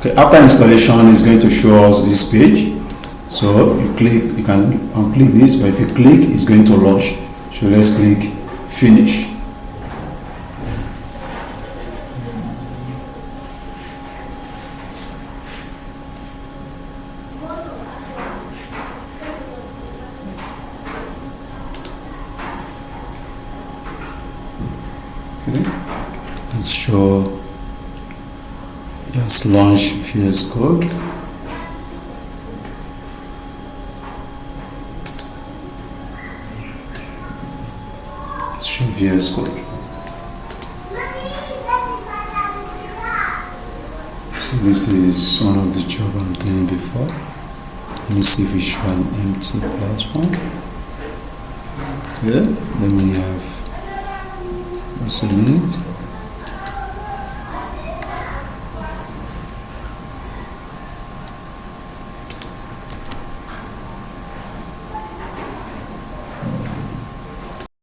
Okay, after installation, it's going to show us this page. So you can unclick this, but if you click, it's going to launch. So let's click finish. Okay. Let's show. Just launch VSCode. Let's show VSCode. So this is one of the jobs I'm doing before. Let me see if we show an empty platform. Okay, let me have just a minute.